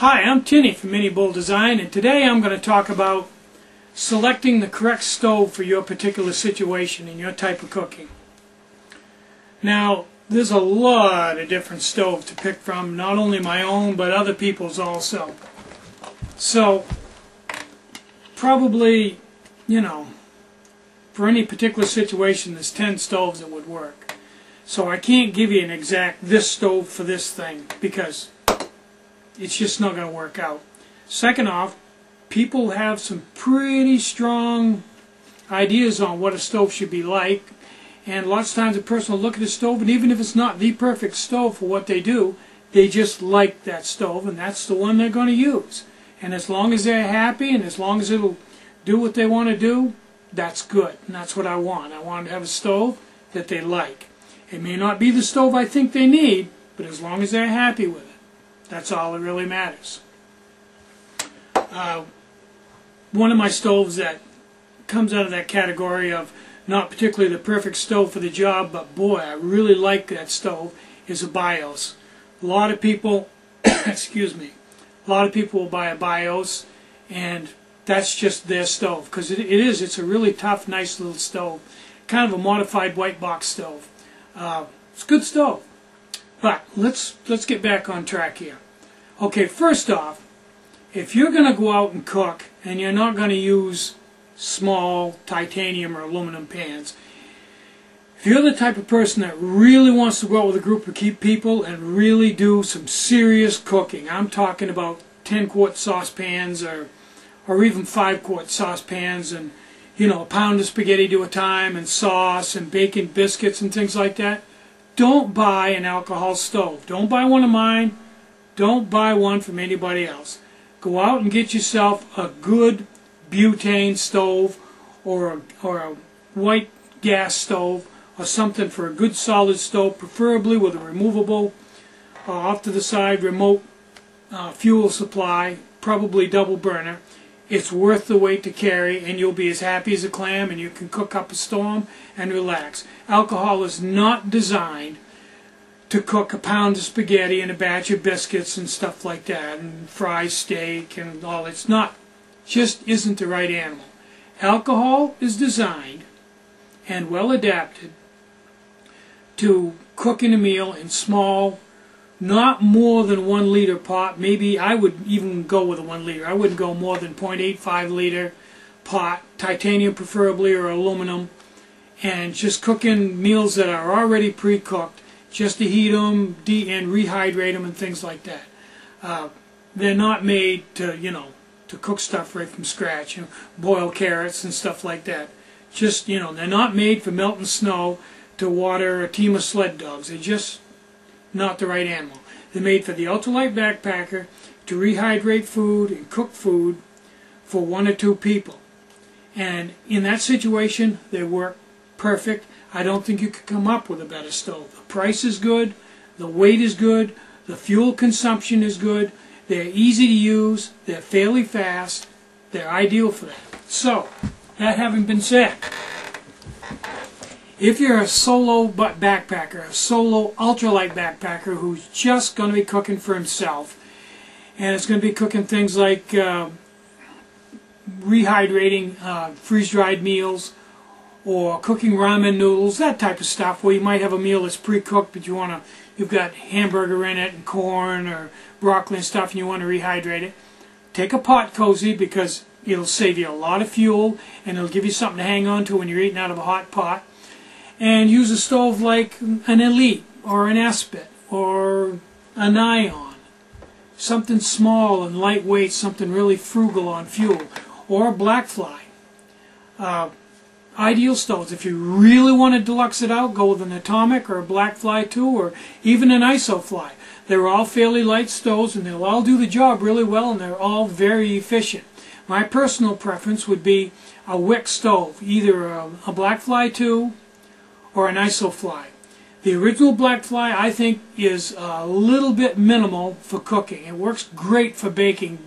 Hi, I'm Tinny from Mini Bull Design, and today I'm going to talk about selecting the correct stove for your particular situation and your type of cooking. Now, there's a lot of different stoves to pick from, not only my own, but other people's also. So, probably, for any particular situation, there's 10 stoves that would work. So I can't give you an exact this stove for this thing, because it's just not going to work out. Second off, people have some pretty strong ideas on what a stove should be like, and lots of times a person will look at a stove, and even if it's not the perfect stove for what they do, they just like that stove, and that's the one they're going to use. And as long as they're happy, and as long as it'll do what they want to do, that's good, and that's what I want. I want to have a stove that they like. It may not be the stove I think they need, but as long as they're happy with it, that's all that really matters. One of my stoves that comes out of that category of not particularly the perfect stove for the job, but boy, I really like that stove, is a BIOS. A lot of people, excuse me, a lot of people will buy a BIOS, and that's just their stove, because it's a really tough, nice little stove, kind of a modified white box stove. It's a good stove. But let's get back on track here. Okay, first off, if you're going to go out and cook and you're not going to use small titanium or aluminum pans, if you're the type of person that really wants to go out with a group of people and really do some serious cooking, I'm talking about 10-quart saucepans or even 5-quart saucepans, and a pound of spaghetti to a time, and sauce and bacon biscuits and things like that, don't buy an alcohol stove. Don't buy one of mine. Don't buy one from anybody else. Go out and get yourself a good butane stove or a white gas stove or something for a good solid stove, preferably with a removable, off to the side remote fuel supply, probably double burner. It's worth the weight to carry, and you'll be as happy as a clam, and you can cook up a storm and relax. Alcohol is not designed to cook a pound of spaghetti and a batch of biscuits and stuff like that, and fry steak and all. It's not, just isn't the right animal. Alcohol is designed and well adapted to cooking a meal in small, not more than 1 liter pot. Maybe I would even go with a 1 liter. I wouldn't go more than 0.85 liter pot, titanium preferably or aluminum, and just cooking meals that are already pre-cooked, just to heat them and rehydrate them and things like that. They're not made to, to cook stuff right from scratch, boil carrots and stuff like that. Just, they're not made for melting snow to water a team of sled dogs. They're just not the right animal. They're made for the ultralight backpacker to rehydrate food and cook food for 1 or 2 people. And in that situation, they work perfect. I don't think you could come up with a better stove. The price is good, the weight is good, the fuel consumption is good, they're easy to use, they're fairly fast, they're ideal for that. So, that having been said, if you're a solo backpacker, a solo ultralight backpacker who's just going to be cooking for himself, and it's going to be cooking things like rehydrating freeze-dried meals, or cooking ramen noodles, that type of stuff, where you might have a meal that's pre-cooked, but you've got hamburger in it and corn or broccoli and stuff, and you want to rehydrate it. Take a pot cozy, because it'll save you a lot of fuel, and it'll give you something to hang on to when you're eating out of a hot pot. And use a stove like an Elite or an Esbit or a Nion. Something small and lightweight, something really frugal on fuel. Or a Blackfly. Ideal stoves. If you really want to deluxe it out, go with an Atomic or a Blackfly 2 or even an IsoFly. They're all fairly light stoves, and they'll all do the job really well, and they're all very efficient. My personal preference would be a wick stove, either a Blackfly 2 or an IsoFly. The original Blackfly, I think, is a little bit minimal for cooking. It works great for baking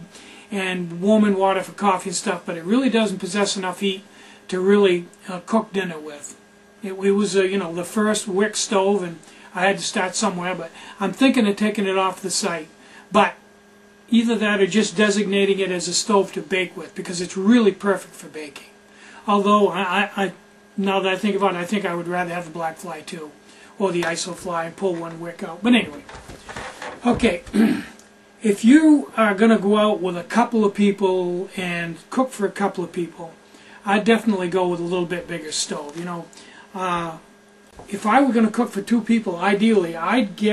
and warming water for coffee and stuff, but it really doesn't possess enough heat to really cook dinner with. It was the first wick stove, and I had to start somewhere, but I'm thinking of taking it off the site. But Either that or just designating it as a stove to bake with, because it's really perfect for baking. Although, now that I think about it, I think I would rather have the black fly too, or the IsoFly, and pull one wick out. But anyway, okay, if you are going to go out with a couple of people and cook for a couple of people, I'd definitely go with a little bit bigger stove. You know, if I were going to cook for 2 people, ideally I'd get